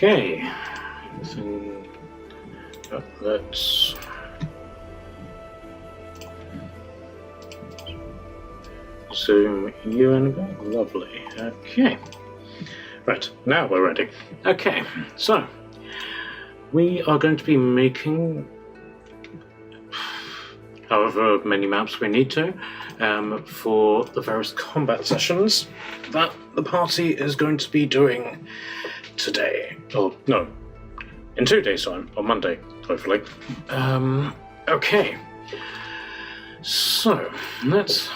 Okay. Let's zoom you in again. Lovely. Okay. Right, now we're ready. Okay, so we are going to be making however many maps we need to for the various combat sessions that the party is going to be doing today. Or, no, in 2 days' time, on Monday, hopefully. Okay, so let's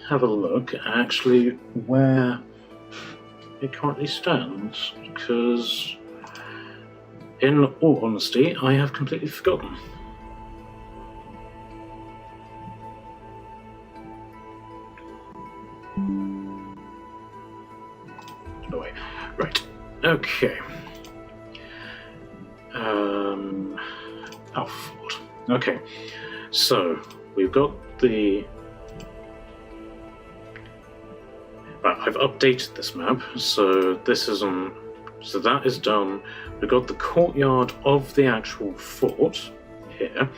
have a look at actually where it currently stands, because in all honesty, I have completely forgotten. Oh, wait. Right. Okay. Alford. Okay. So we've got the. Right, I've updated this map, so this is on. So that is done. We've got the courtyard of the actual fort here,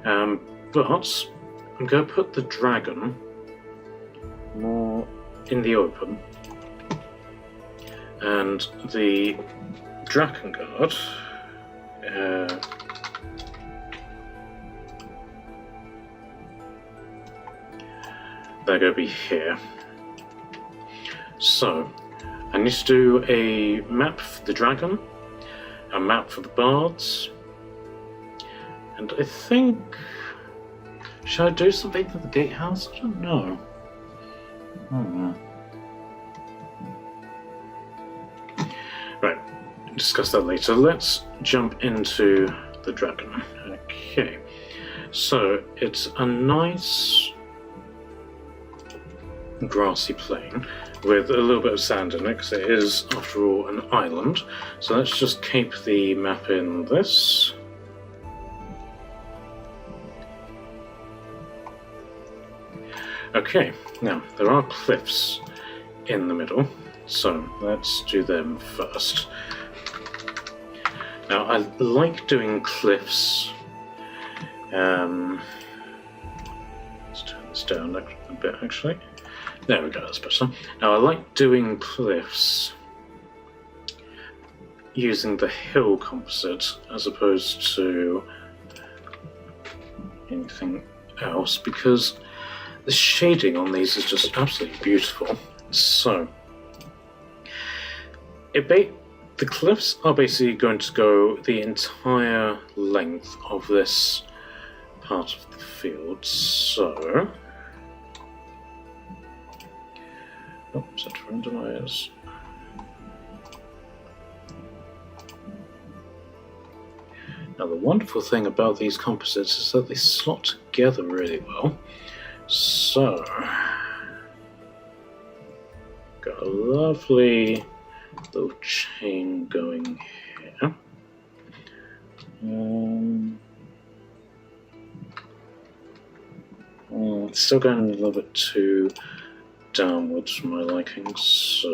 but I'm going to put the dragon more in the open, and the Drakengard they're going to be here. So I need to do a map for the dragon, a map for the bards, and I think, should I do something for the gatehouse? I don't know. Right, discuss that later. Let's jump into the dragon. Okay, so it's a nice grassy plain with a little bit of sand in it, because it is, after all, an island. So let's just keep the map in this. Okay, now there are cliffs in the middle, so let's do them first. Now I like doing cliffs. Let's turn this down a bit actually. There we go, that's better. Now I like doing cliffs using the hill composite as opposed to anything else, because the shading on these is just absolutely beautiful. So the cliffs are basically going to go the entire length of this part of the field. So set to randomize. Now the wonderful thing about these composites is that they slot together really well. So got a lovely little chain going here. It's still going a little bit too downwards for my liking, so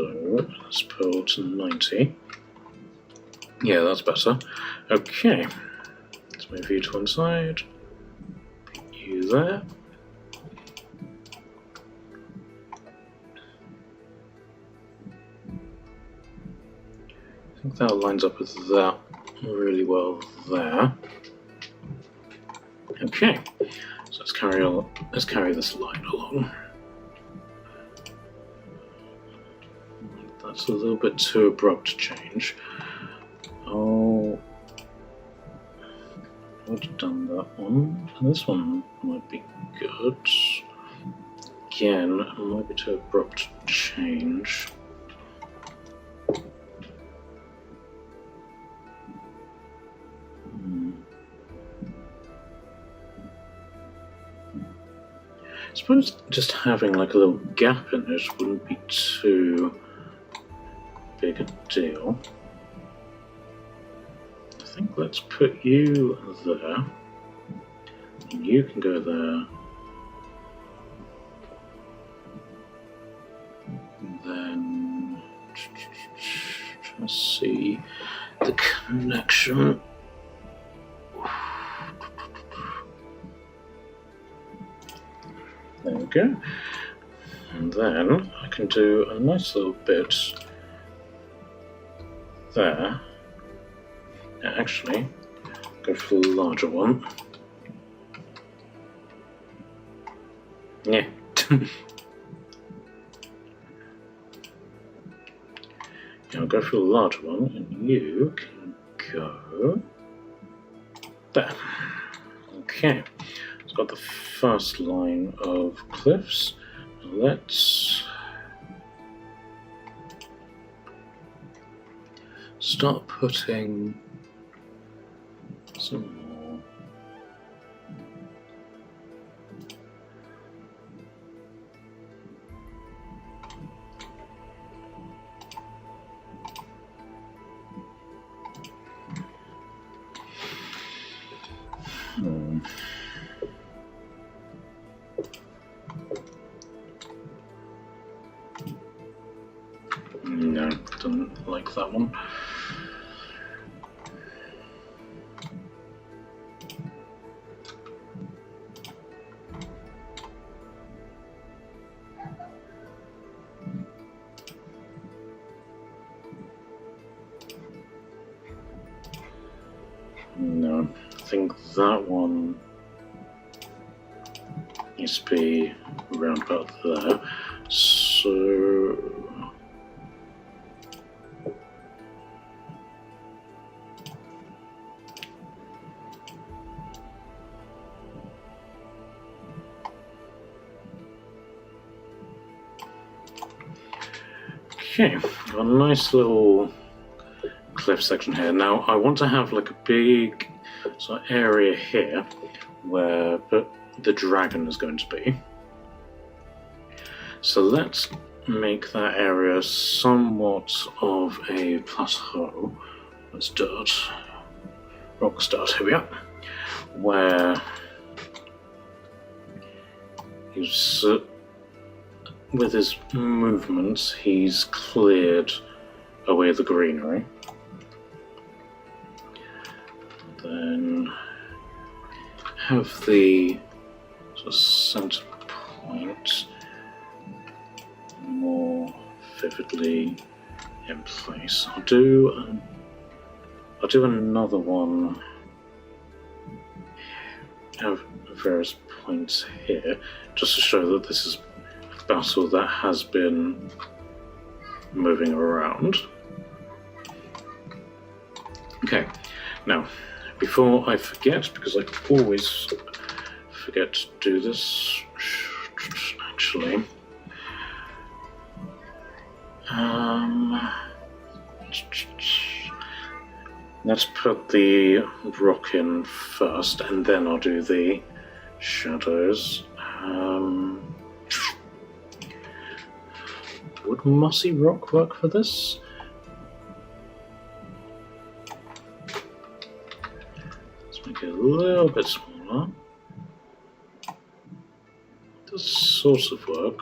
let's pull to 90. Yeah, that's better. Okay, let's move you to one side, put you there. I think that lines up with that really well there. Okay, so let's carry this line along. That's a little bit too abrupt change. Oh, I would have done that one. This one might be good. Again, it might be too abrupt change. I suppose just having like a little gap in it wouldn't be too big a deal. I think let's put you there. And you can go there. And then Trying to see the connection. There we go. And then I can do a nice little bit there. Actually, go for the larger one. Yeah. I'll go for the larger one, and you can go there. Okay, it's got the first line of cliffs. Let's start putting some more. No, don't like that one. No, I think that one needs to be around about there. So okay, got a nice little cliff section here. Now I want to have like a big sort of area here where the dragon is going to be. So let's make that area somewhat of a plateau. Let's start. Rock start, here we are. Where he's with his movements, he's cleared away the greenery. Then have the sort of center point more vividly in place. I'll do another one of various points here, just to show that this is a battle that has been moving around. Okay, now before I forget, because I always forget to do this, actually, let's put the rock in first, and then I'll do the shadows. Would mossy rock work for this? Let's make it a little bit smaller. It does sort of work.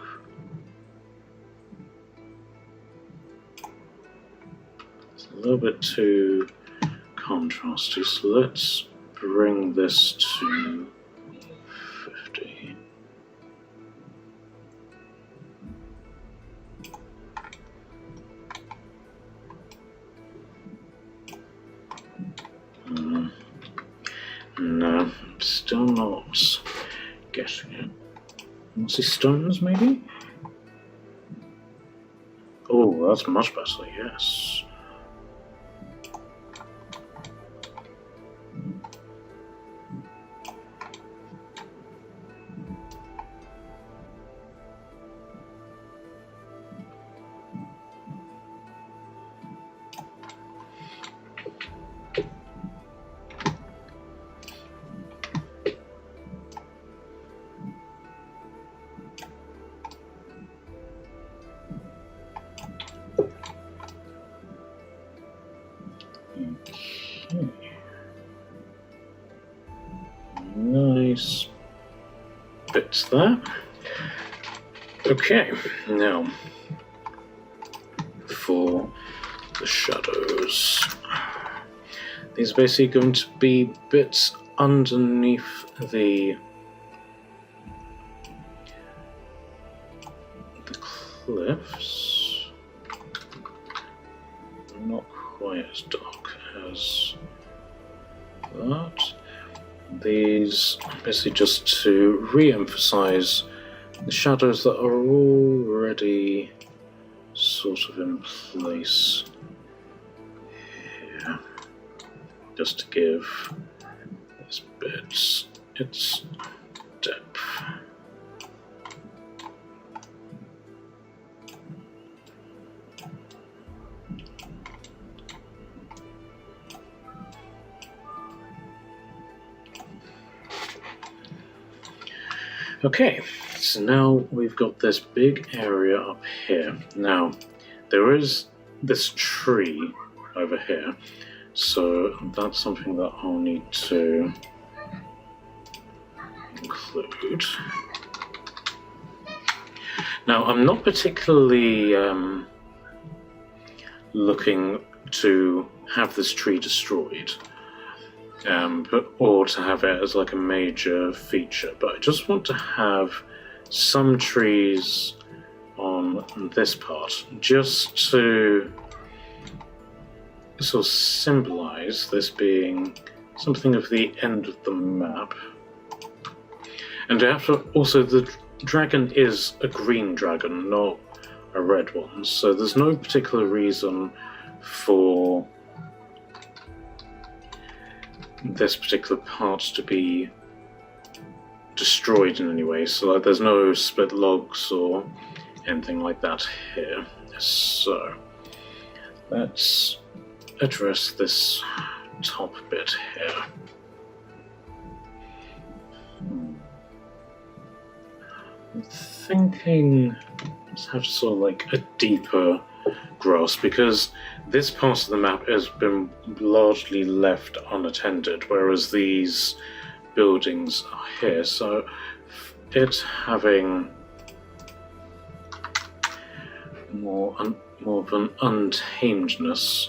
It's a little bit too contrasty, so let's bring this to 50. No, I'm still not getting it. Mossy stones, maybe? Oh, that's much better, yes. Nice bits there. Okay, now for the shadows. These are basically going to be bits underneath the cliffs. Not quite as dark as that. These basically just to re-emphasize the shadows that are already sort of in place here, just to give this bit its depth. Okay, so now we've got this big area up here. Now, there is this tree over here, so that's something that I'll need to include. Now, I'm not particularly looking to have this tree destroyed. Or to have it as like a major feature, but I just want to have some trees on this part, just to sort of symbolize this being something of the end of the map. And also the dragon is a green dragon, not a red one, so there's no particular reason for this particular part to be destroyed in any way, so there's no split logs or anything like that here. So let's address this top bit here. I'm thinking let's have sort of like a deeper grass, because this part of the map has been largely left unattended, whereas these buildings are here, so it having more of an untamedness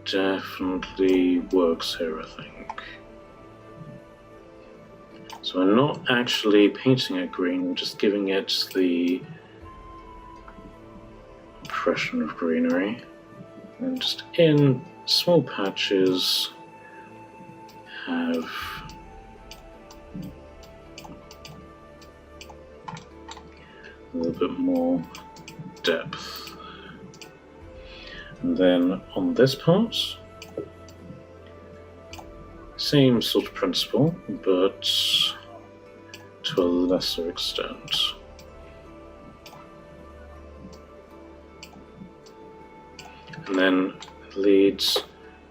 definitely works here, I think. So I'm not actually painting it green, I'm just giving it the impression of greenery, and just in small patches have a little bit more depth. And then on this part, same sort of principle, but to a lesser extent. And then it leads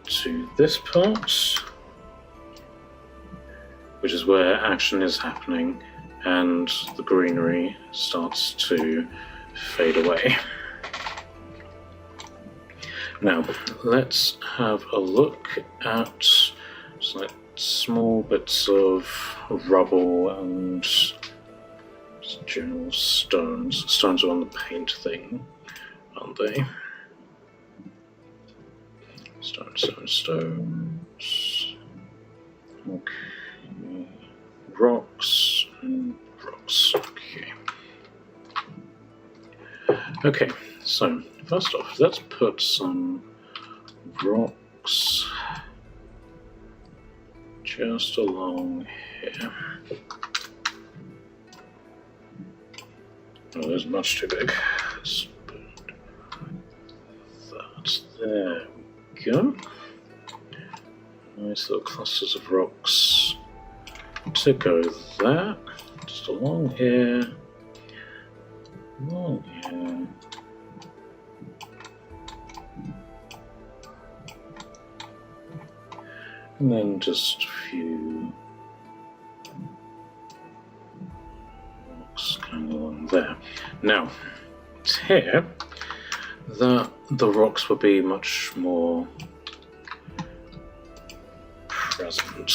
to this part, which is where action is happening and the greenery starts to fade away. Now, let's have a look at just like small bits of rubble and just general stones. Stones are on the paint thing, aren't they? Stones. Okay. Rocks and rocks. Okay, so first off, let's put some rocks just along here. Oh, that's much too big. Let's put that there. Go. Nice little clusters of rocks to go there, just along here, along here, and then just a few rocks going along there. Now, it's here that the rocks will be much more present.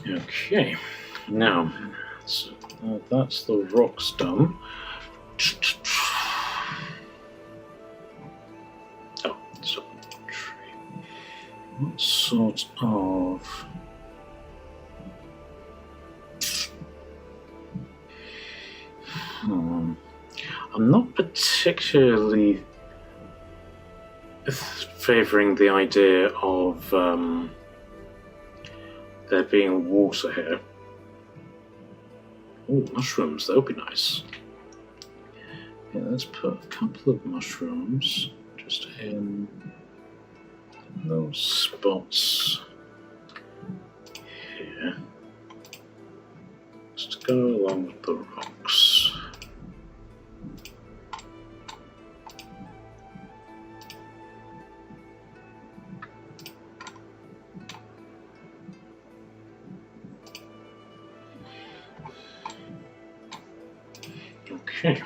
Okay, now, so that's the rocks done. Oh, so tree. What sort of... I'm not particularly favouring the idea of there being water here. Oh, mushrooms, that would be nice. Yeah, let's put a couple of mushrooms just in those spots here. Just to go along with the rocks. Okay.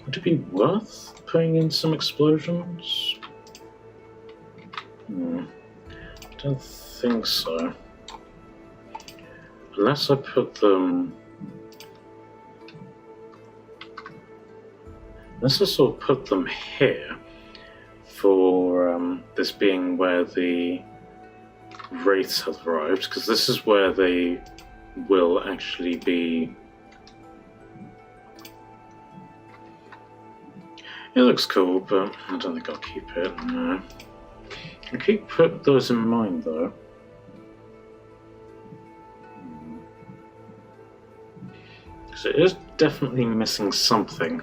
Would it be worth putting in some explosions? I don't think so. Unless I put them... Unless I sort of put them here for this being where the wraiths have arrived, because this is where they will actually be. It looks cool, but I don't think I'll keep it. No. I keep putting those in mind, though. Because it is definitely missing something.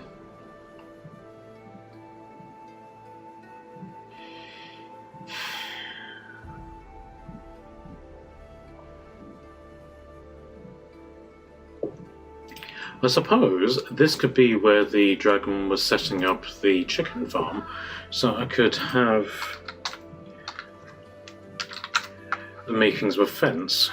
I suppose this could be where the dragon was setting up the chicken farm, so I could have the makings of a fence.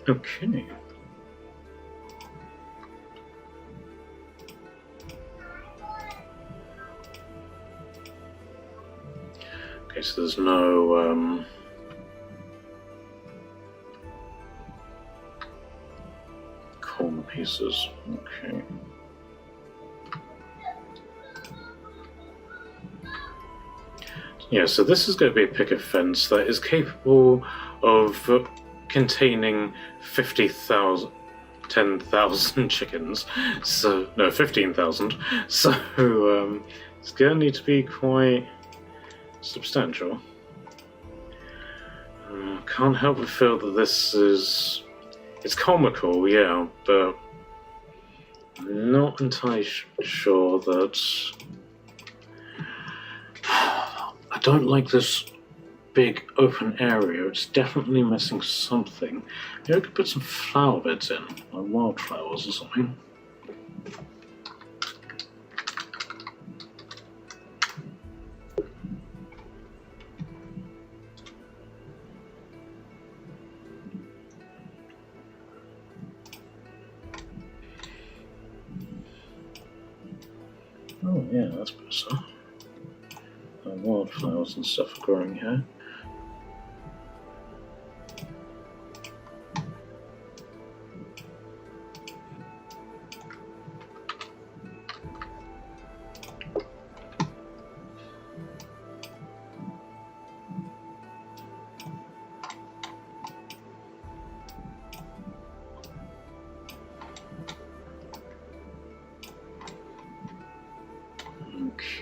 Okay. Okay, so there's no corner pieces. Okay. Yeah, so this is going to be a picket fence that is capable of containing 10,000 chickens. So, no, 15,000. So, it's going to need to be quite substantial. Can't help but feel that this is... It's comical, yeah, but I'm not entirely sure that... I don't like this big open area. It's definitely missing something. Maybe I could put some flower beds in, like wildflowers or something. Oh yeah, that's better. Wildflowers and stuff are growing here.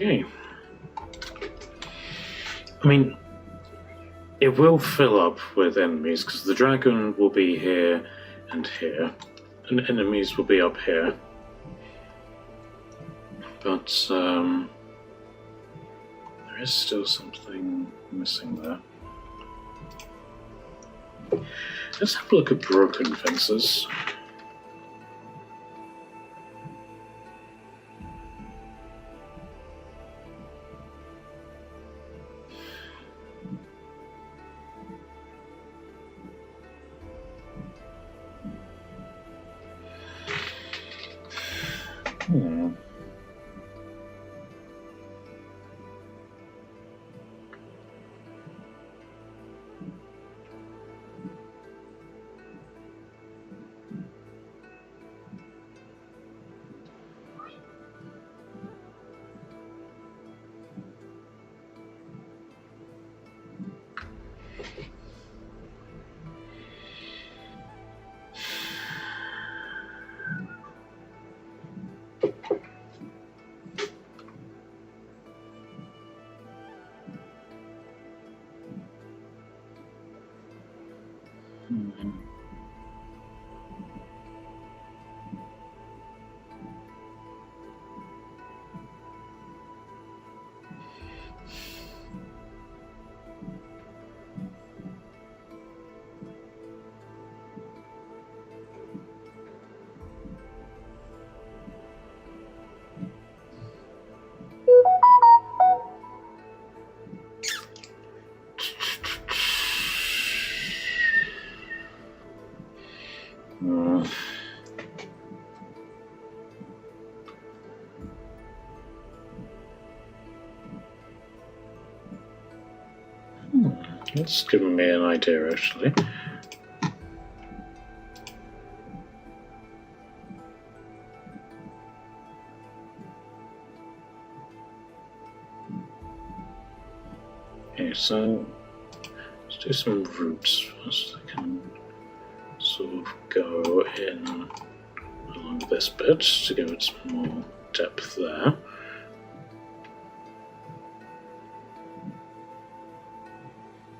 Okay. I mean, it will fill up with enemies because the dragon will be here and here, and enemies will be up here. But there is still something missing there. Let's have a look at broken fences. It's given me an idea, actually. Okay, so let's do some routes first. I can sort of go in along this bit to give it some more depth there.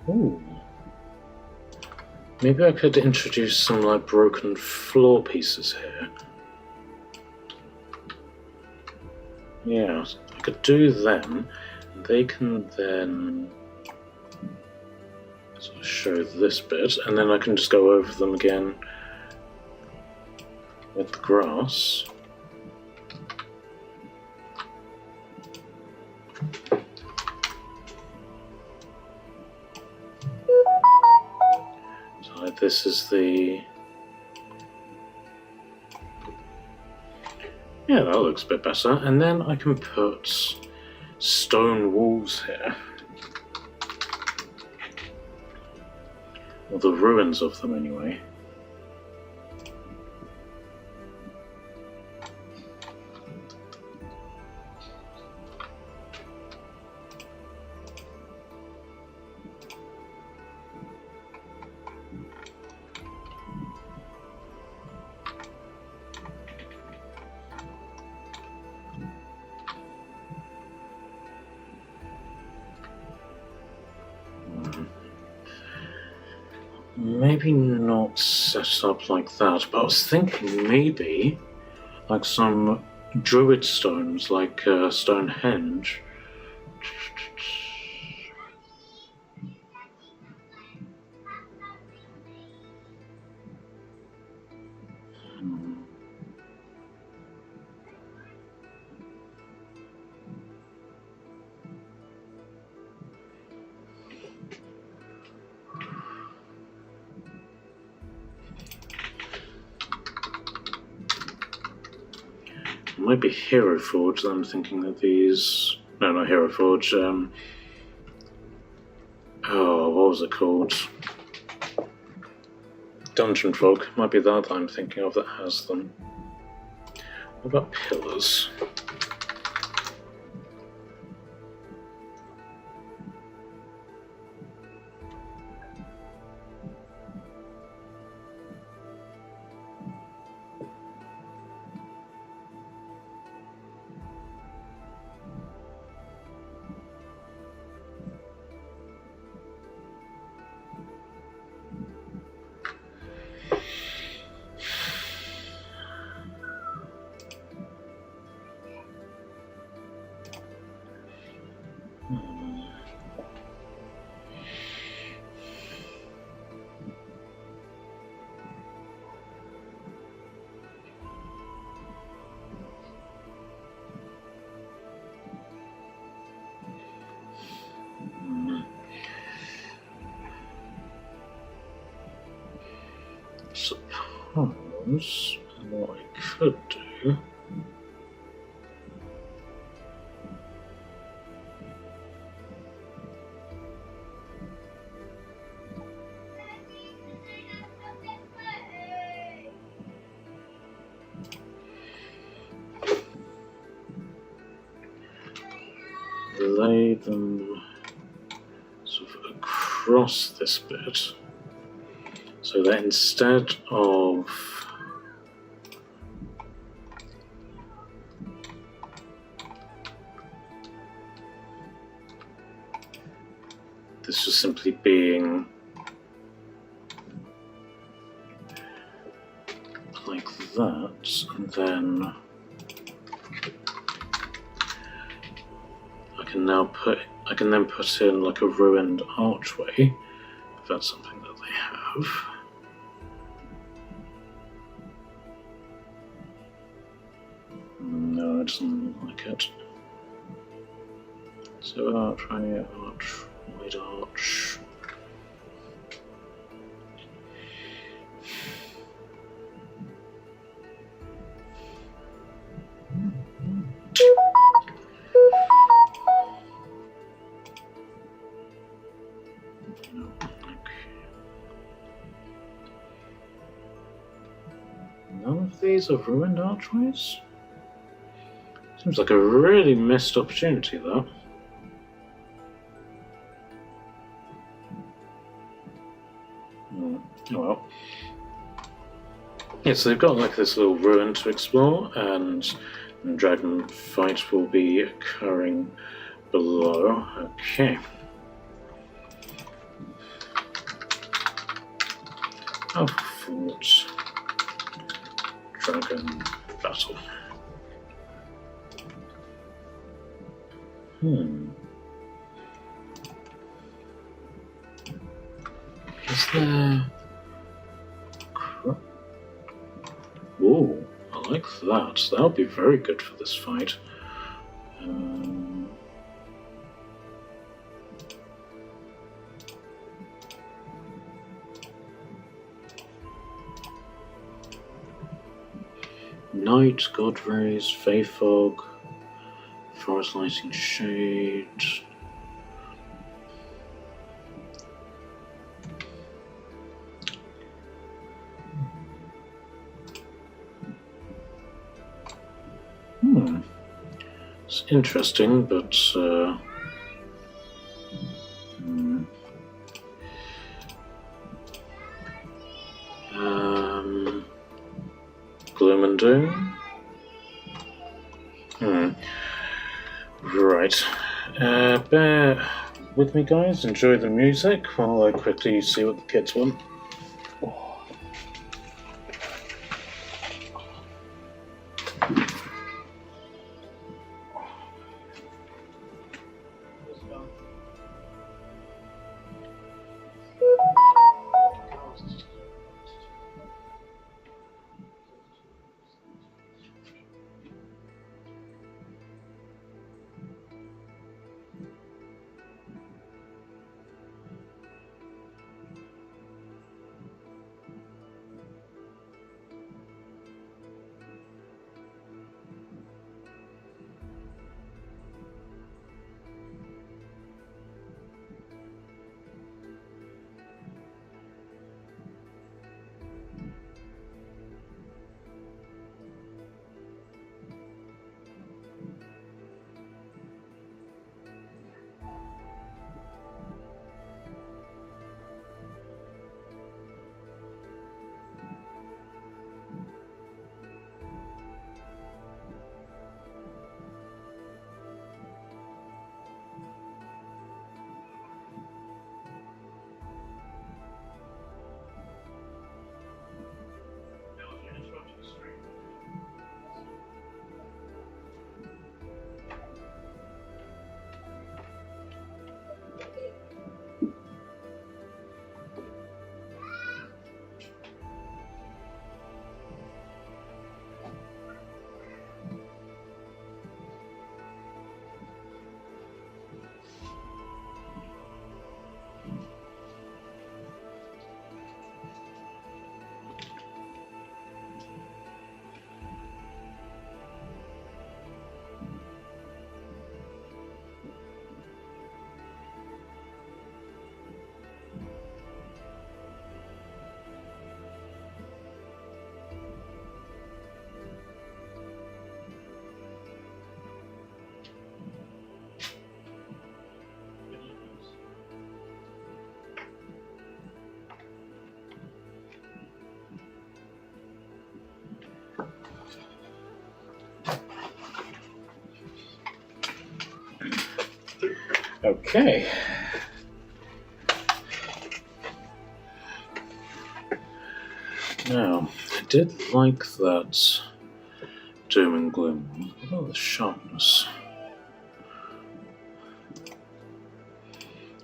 Ooh. Maybe I could introduce some like broken floor pieces here. Yeah, I could do them. They can then sort of show this bit, and then I can just go over them again with the grass. So this is the... Yeah, that looks a bit better. And then I can put stone walls here. Or the ruins of them, anyway. Maybe not set up like that, but I was thinking maybe like some druid stones, like Stonehenge. It might be Hero Forge that I'm thinking of these. No, not Hero Forge. Oh, what was it called? Dungeon Fog. Might be that I'm thinking of that has them. What about pillars? Hmm. Suppose what I could do. Lay them sort of across this bit, so that instead of this just simply being like that, and then I can then put in like a ruined archway, if that's something that they have. No, it doesn't look like it. So archway, wide arch. None of these are ruined archways? Seems like a really missed opportunity, though. Oh well. Yeah, so they've got like this little ruin to explore, and dragon fight will be occurring below. Okay. Fort dragon battle. Is there... Oh, I like that. That would be very good for this fight. Night, God Rays, Fey Fog, Forest Lighting Shade. It's interesting, but Gloom and Doom. Right. Bear with me, guys. Enjoy the music while I quickly see what the kids want. Okay. Now, I did like that doom and gloom one. What about the sharpness?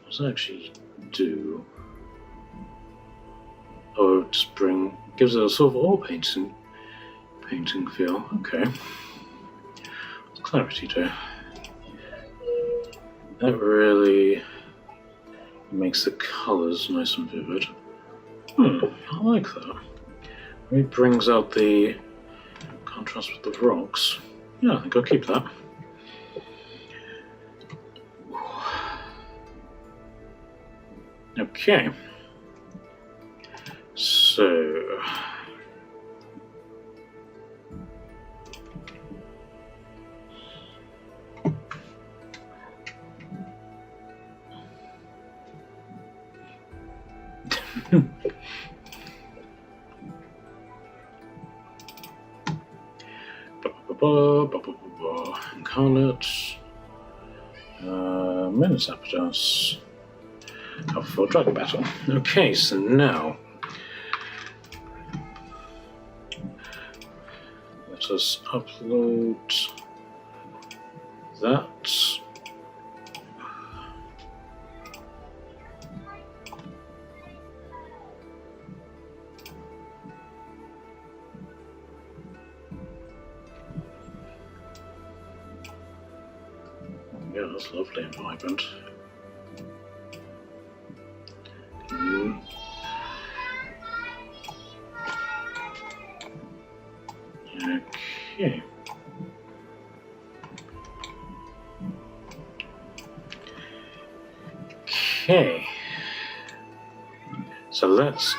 What does it actually do? Oh, just gives it a sort of oil painting feel. Okay. What's clarity do? That really makes the colours nice and vivid. I like that. It brings out the contrast with the rocks. Yeah, I think I'll keep that. Okay. So... Incarnate, Minotaurus, Alpha for Dragon Battle. Okay, so now let us upload that. Yeah, that's lovely and vibrant. Okay. Okay. So let's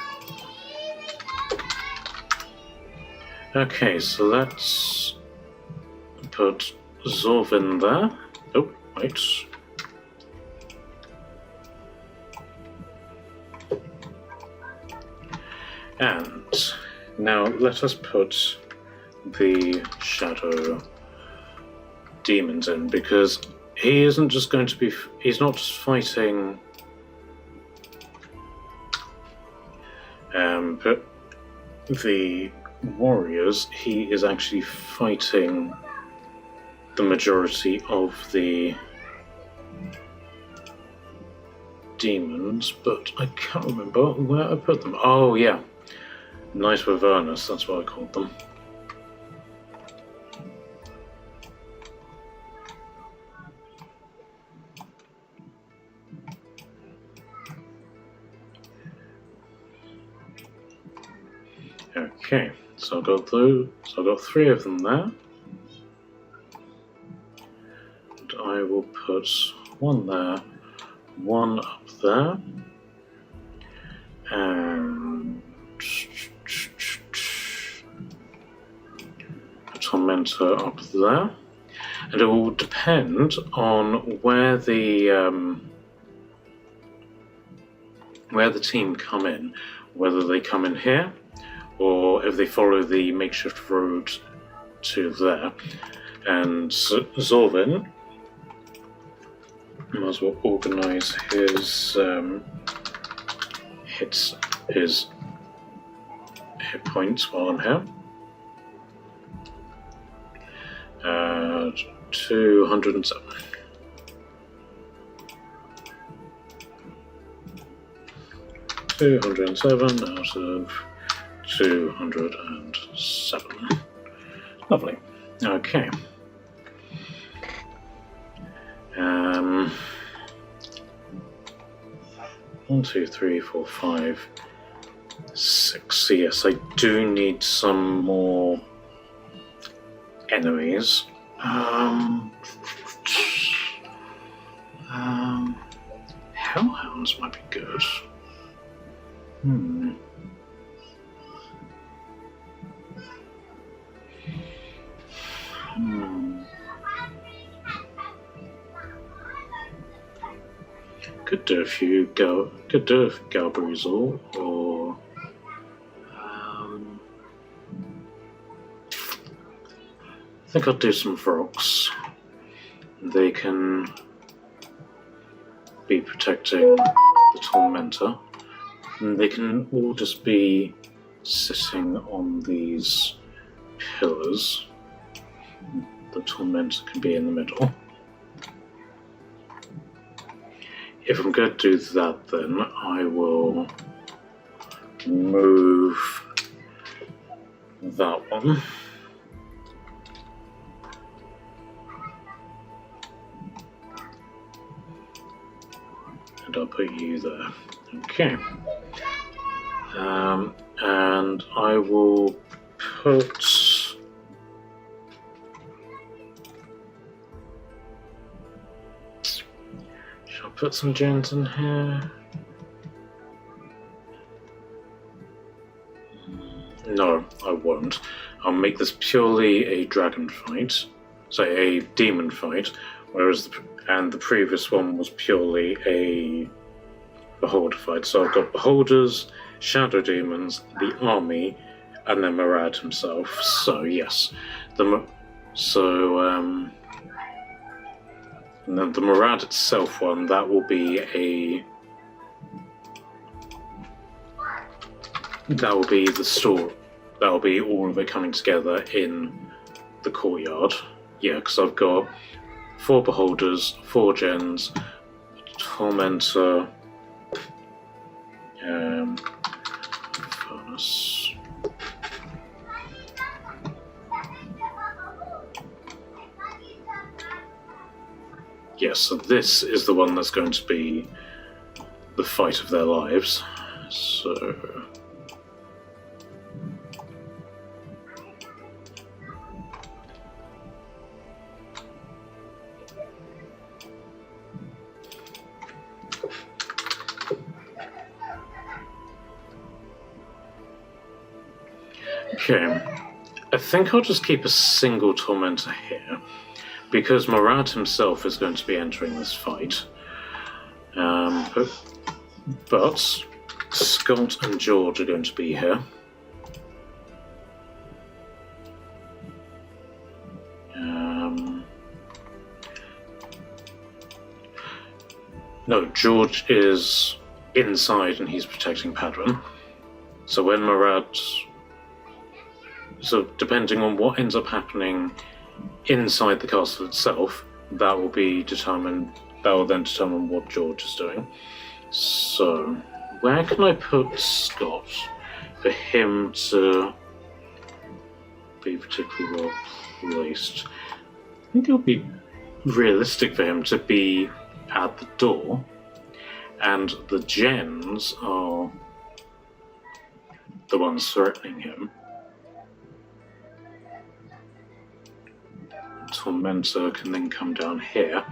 put Zorv in there. Oh, wait. And now let us put the Shadow Demons in, because he isn't just going to be... He's not just fighting... but the warriors, he is actually fighting the majority of the demons, but I can't remember where I put them. Oh, yeah. Night Wyvernus, that's what I called them. Okay, so I've got three of them there. And I will put one there, one up there, and a Tormentor up there. And it will depend on where the team come in, whether they come in here, or if they follow the makeshift road to there. And Zorvin might as well organise his his hit points while I'm here. 207. Out of 207. Lovely. Okay. 1, 2, 3, 4, 5, 6. Yes, I do need some more enemies. Hellhounds might be good. Could do a few Galbruzel, or I think I'll do some Vrox. They can be protecting the Tormentor. And they can all just be sitting on these pillars. The Tormentor can be in the middle. If I'm going to do that, then I will move that one. And I'll put you there. Okay. And I will put... Shall I put some gens in here? No, I won't. I'll make this purely a dragon fight. Sorry, a demon fight, whereas the previous one was purely a beholder fight. So I've got beholders, shadow demons, the army, and then Murad himself. So yes, and then the Murad itself one, that will be the story. That will be all of it coming together in the courtyard. Yeah, because I've got 4 beholders, 4 gens, Tormentor, furnace. Yes, so this is the one that's going to be the fight of their lives. So... Okay, I think I'll just keep a single Tormentor here, because Murad himself is going to be entering this fight. But Scott and George are going to be here. No, George is inside and he's protecting Padron. So when Murad... So depending on what ends up happening inside the castle itself, that will then determine what George is doing. So, where can I put Scott for him to be particularly well placed? I think it would be realistic for him to be at the door, and the gens are the ones threatening him. Tormentor can then come down here.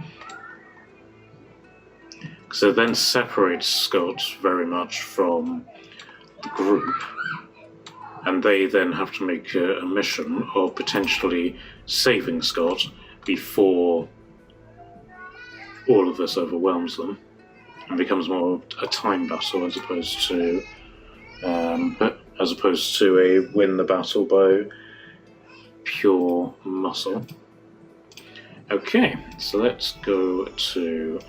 So it then separates Scott very much from the group, and they then have to make a mission of potentially saving Scott before all of this overwhelms them and becomes more a time battle as opposed to a win the battle by pure muscle. Okay, so let's go to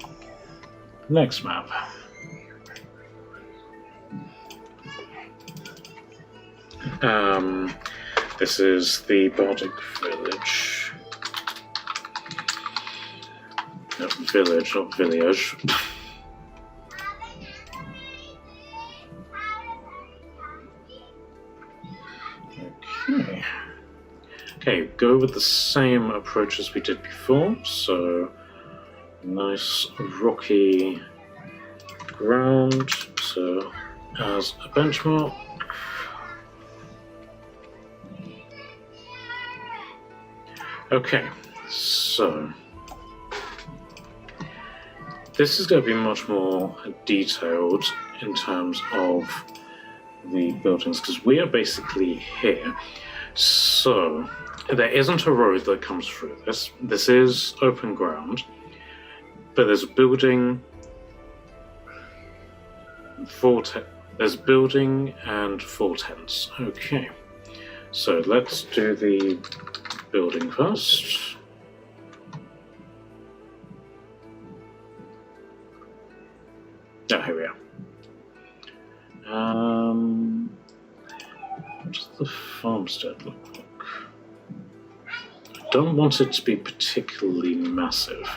the next map. This is the Bardic Village. No, village, not village. Okay, go with the same approach as we did before. So, nice rocky ground as a benchmark. Okay, so this is going to be much more detailed in terms of the buildings, because we are basically here. So, there isn't a road that comes through this. This is open ground, but there's a building, there's a building and 4 tents. Okay, so let's do the building first. Oh, here we are. What does the farmstead look like? I don't want it to be particularly massive.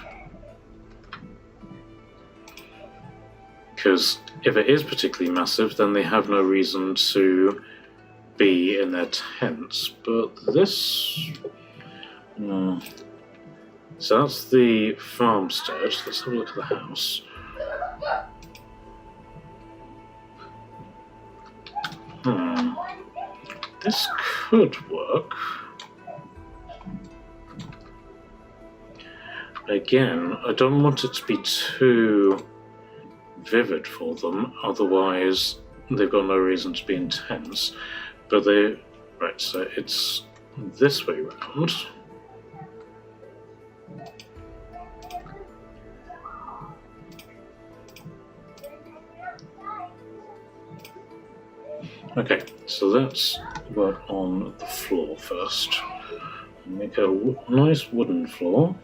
Because if it is particularly massive, then they have no reason to be in their tents. But this... So that's the farmstead. Let's have a look at the house. This could work. Again, I don't want it to be too vivid for them, otherwise they've got no reason to be intense. But they... Right, so it's this way round. Okay, so let's work on the floor first. Make a nice wooden floor.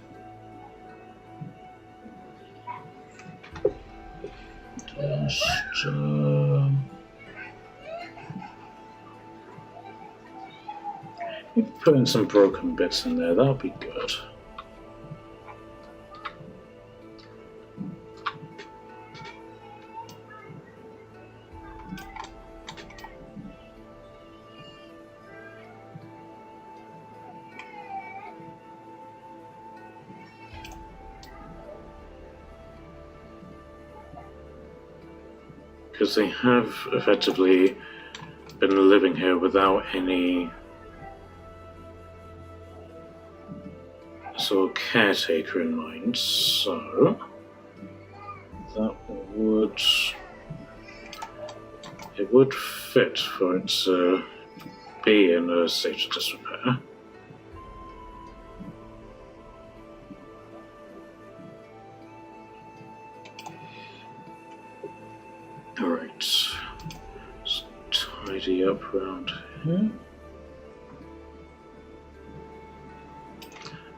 Just put in some broken bits in there, that'll be good. Because they have effectively been living here without any sort of caretaker in mind, so that would fit for it to be in a state of disrepair. Alright, let's tidy up around here.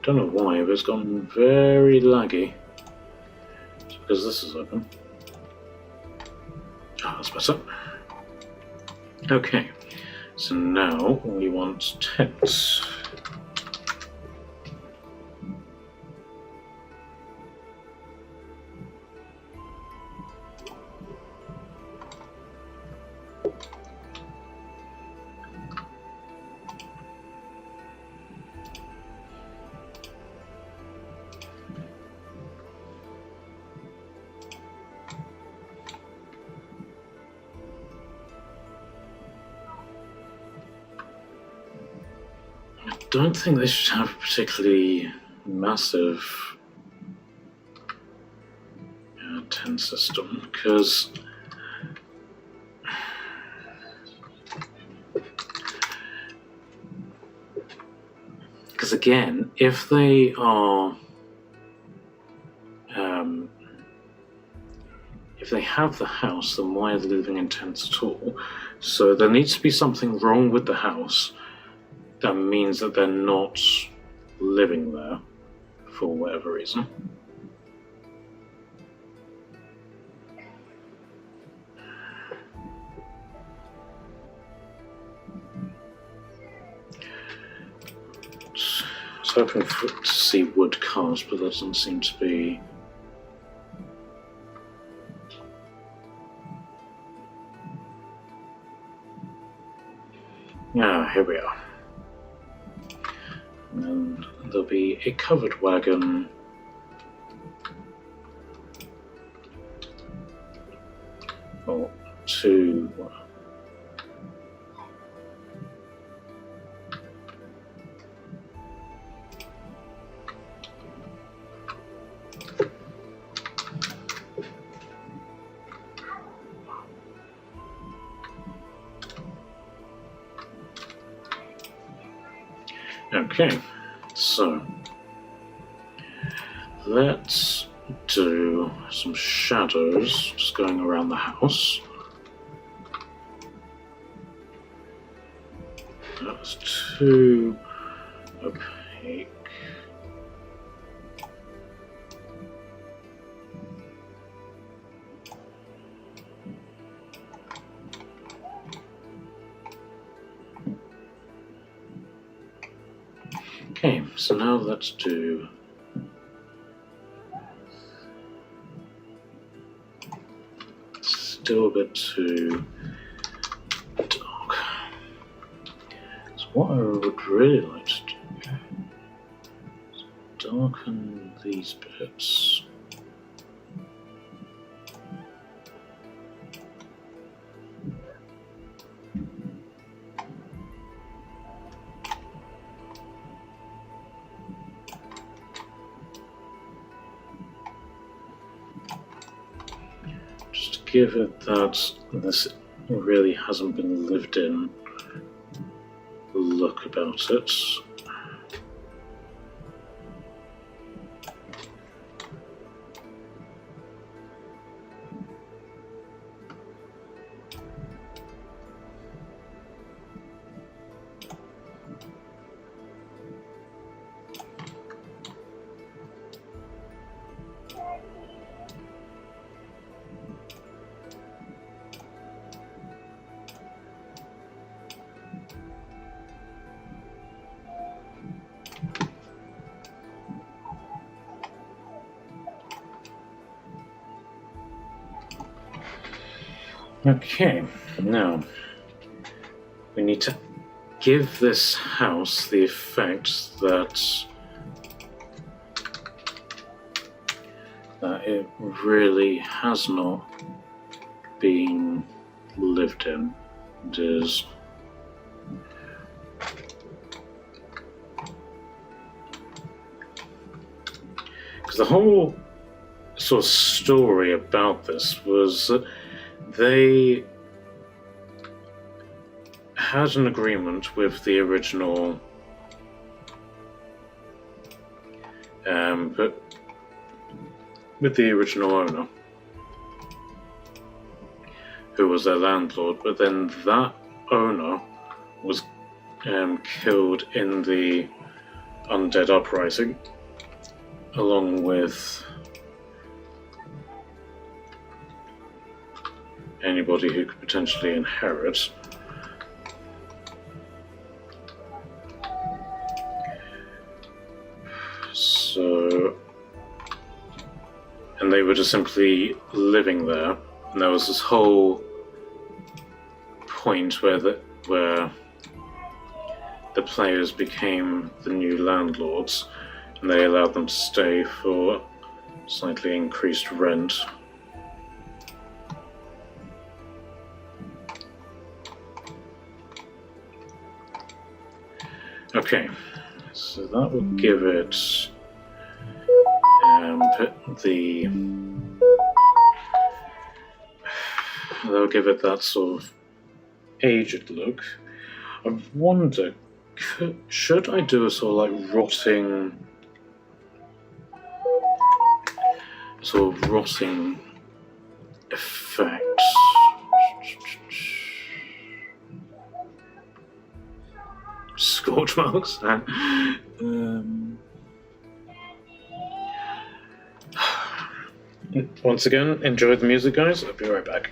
Don't know why, but it's gotten very laggy. It's because this is open. Ah, that's better. Okay, so now we want tents. I don't think they should have a particularly massive tent system, because again, if they are if they have the house, then why are they living in tents at all? So there needs to be something wrong with the house that means that they're not living there for whatever reason. I was hoping to see wood carved, but that doesn't seem to be. Ah, here we are. And there'll be a covered wagon. Or two. Okay, so let's do some shadows just going around the house. That's too opaque. Okay, so now let's do still a bit too dark. So what I would really like to do is darken these bits. Just to give it that this really hasn't been lived in look about it. Okay, now we need to give this house the effect that it really has not been lived in. It is because the whole sort of story about this was that they had an agreement with the original, but with the original owner, who was their landlord. But then that owner was killed in the Undead Uprising, along with anybody who could potentially inherit. So, and they were just simply living there, and there was this whole point where the players became the new landlords, and they allowed them to stay for slightly increased rent. Okay, so that will give it that'll give it that sort of aged look. I wonder, should I do a sort of like rotting effect? Scorch marks? Once again, enjoy the music, guys. I'll be right back.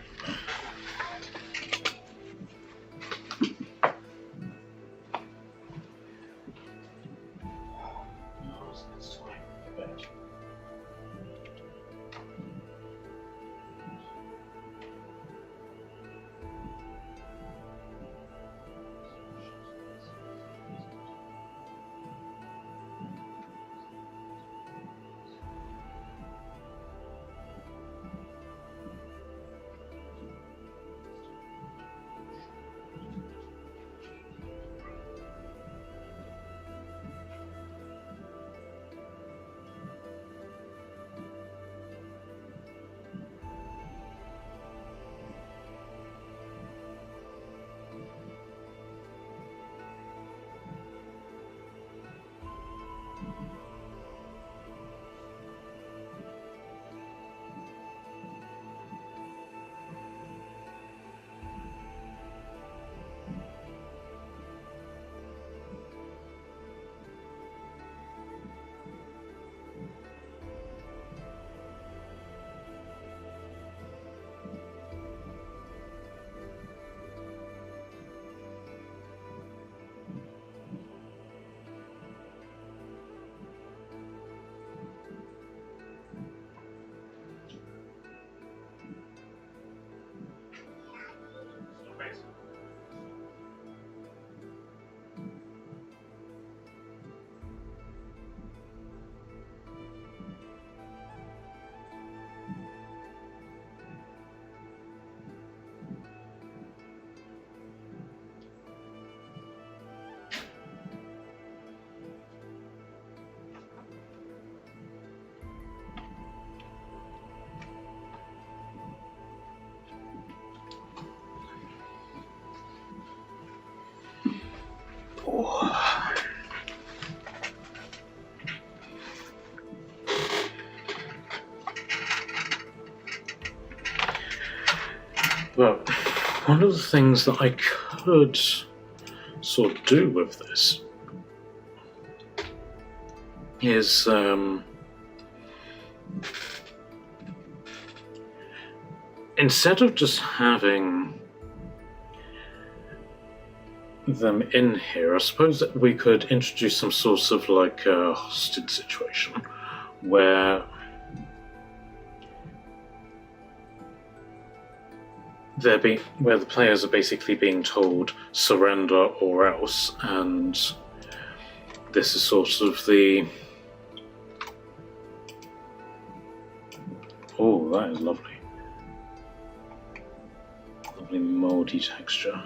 But one of the things that I could sort of do with this is instead of just having them in here, I suppose that we could introduce some sort of like a hostage situation where where the players are basically being told surrender or else, and this is sort of the... Oh, that is lovely. Lovely mouldy texture.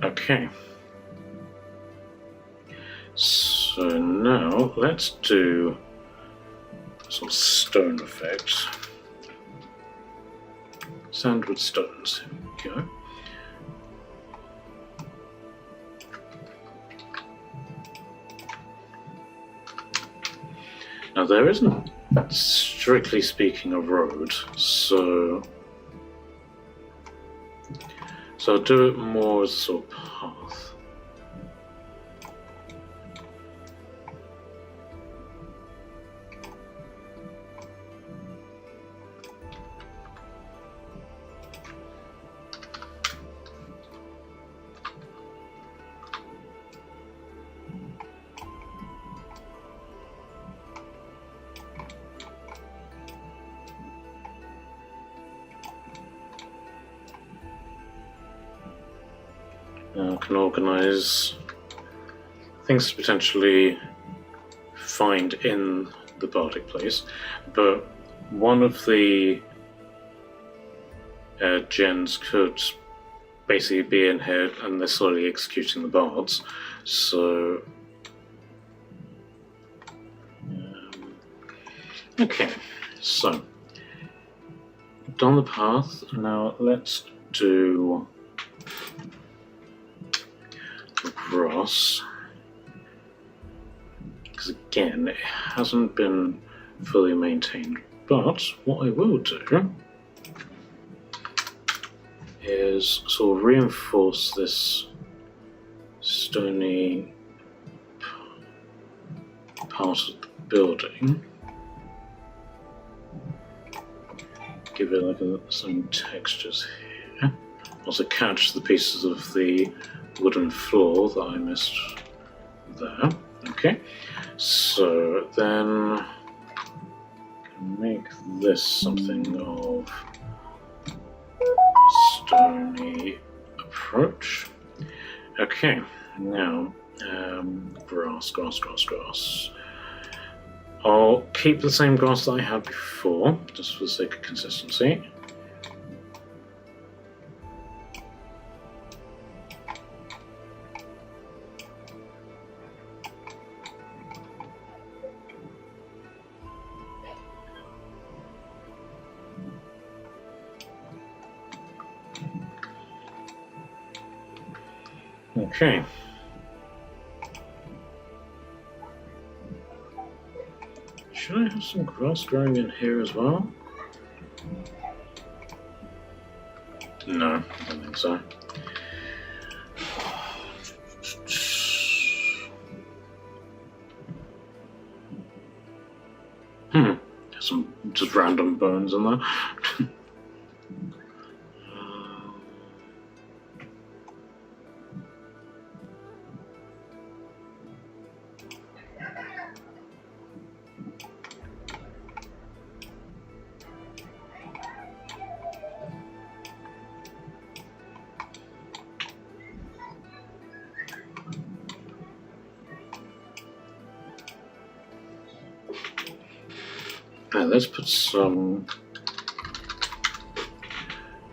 Okay, so now let's do some stone effect. Sandwood stones, here we go. Now there isn't, strictly speaking, a road, so I'll do it more as a sort of path. Now I can organise things to potentially find in the bardic place, but one of the gens could basically be in here and they're slowly executing the bards, so... okay, so done the path, now let's do grass, because again it hasn't been fully maintained, but what I will do is sort of reinforce this stony part of the building, give it like some textures here, also catch the pieces of the wooden floor that I missed there. Okay, so then make this something of stony approach. Okay, now grass. I'll keep the same grass that I had before, just for the sake of consistency. Okay. Should I have some grass growing in here as well? No, I don't think so. Some just random bones in there. Let's put some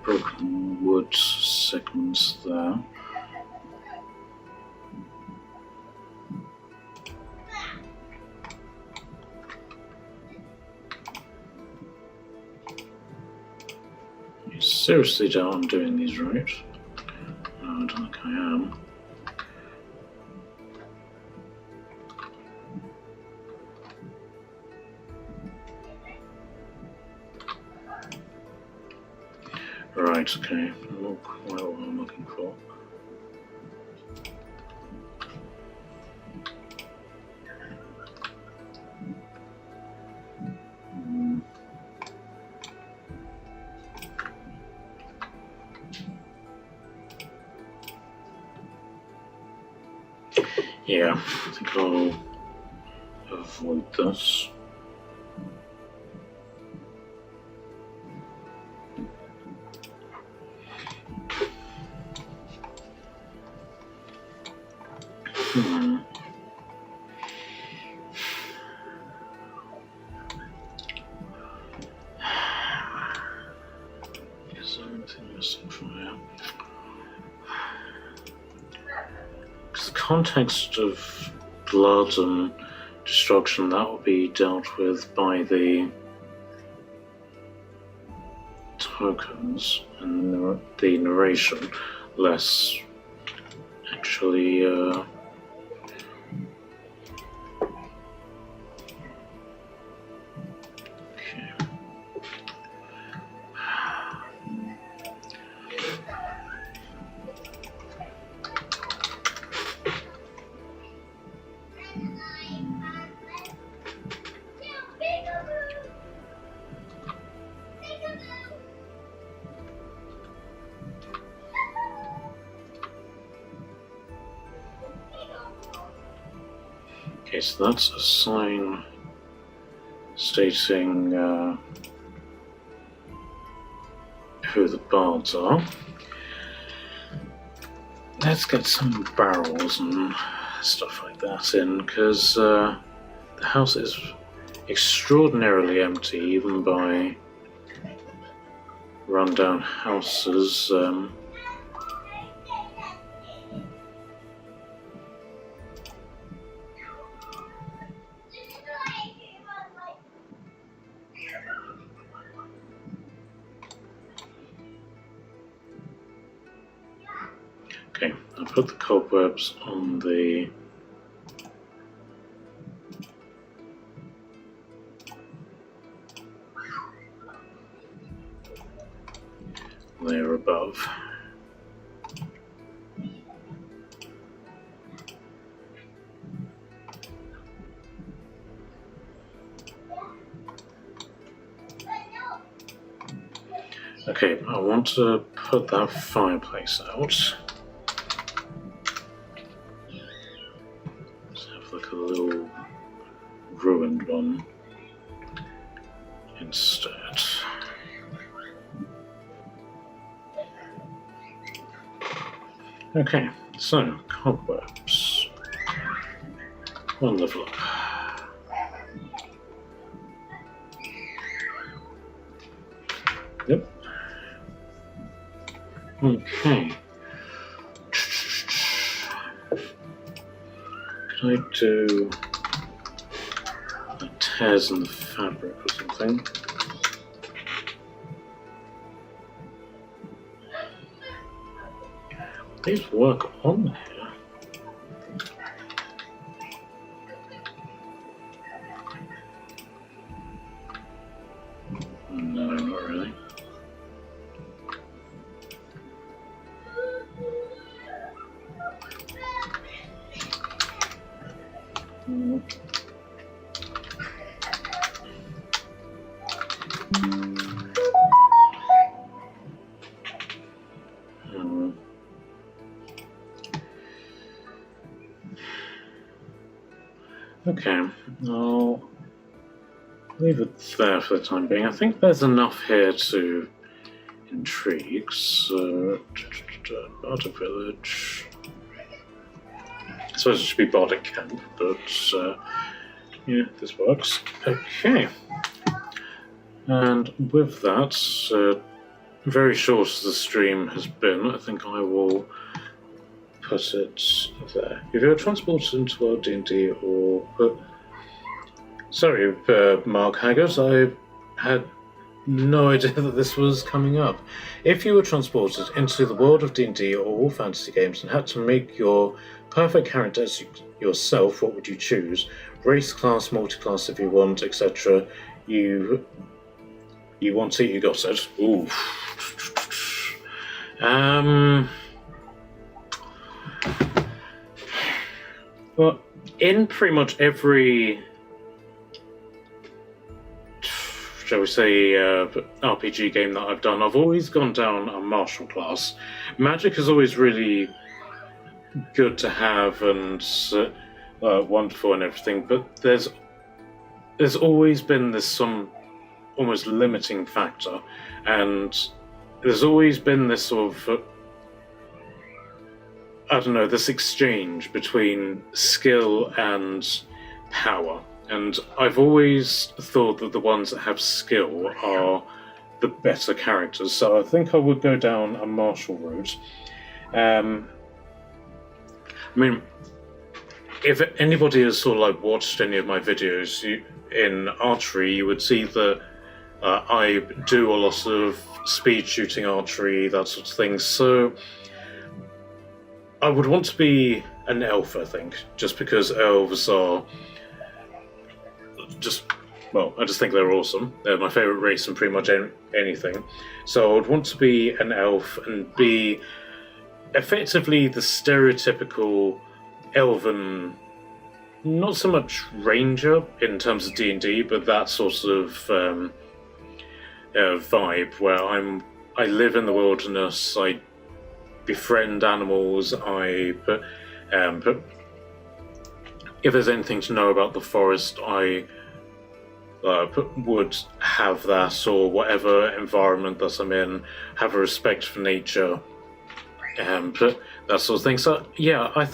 broken wood segments there. You seriously doubt I'm doing these right? No, I don't think I am. Right, okay. Not quite what I'm looking for. Yeah, I think I'll avoid this. Is there anything missing from here? The context of blood and destruction, that will be dealt with by the tokens and the narration, less actually okay, so that's a sign stating who the bards are. Let's get some barrels and stuff like that in, because the house is extraordinarily empty, even by rundown houses. Okay, I'll put the cobwebs on the layer above. Okay, I want to put that fireplace out. Let's have like a little ruined one instead. Okay, so cobwebs. One level up. Yep. Okay. Can I do tears in the fabric or something? These work on here. No, not really. Okay, I'll leave it there for the time being. I think there's enough here to intrigue. So, Bardic Village. I suppose it should be Bardic Camp, but yeah, this works. Okay. And with that, very short as the stream has been, I think I will put it there. If you're transported into World D&D or... Sorry, Mark Haggart, I had no idea that this was coming up. If you were transported into the world of D&D or all fantasy games and had to make your perfect character as yourself, what would you choose? Race, class, multi-class if you want, etc. You want it, you got it. Ooh. Well, in pretty much every, shall we say, RPG game that I've done, I've always gone down a martial class. Magic is always really good to have and wonderful and everything, but there's always been this some almost limiting factor, and there's always been this sort of I don't know, this exchange between skill and power. And I've always thought that the ones that have skill are the better characters, so I think I would go down a martial route. I mean, if anybody has sort of like watched any of my videos in archery, you would see that I do a lot of speed shooting archery, that sort of thing. So I would want to be an elf, I think, just because elves are I just think they're awesome. They're my favourite race in pretty much anything. So I would want to be an elf and be effectively the stereotypical elven, not so much ranger in terms of D&D, but that sort of vibe where I live in the wilderness, I befriend animals, but if there's anything to know about the forest, I would have that, or whatever environment that I'm in, have a respect for nature, but that sort of thing. So yeah,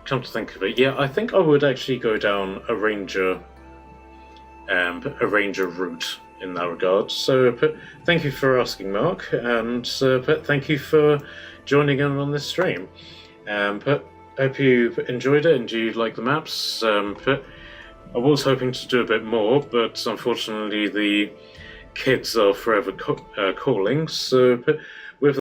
come to think of it, yeah, I think I would actually go down a ranger route in that regard. So thank you for asking, Mark, and thank you for joining in on this stream. But hope you enjoyed it and you like the maps. I was hoping to do a bit more, but unfortunately the kids are forever calling. So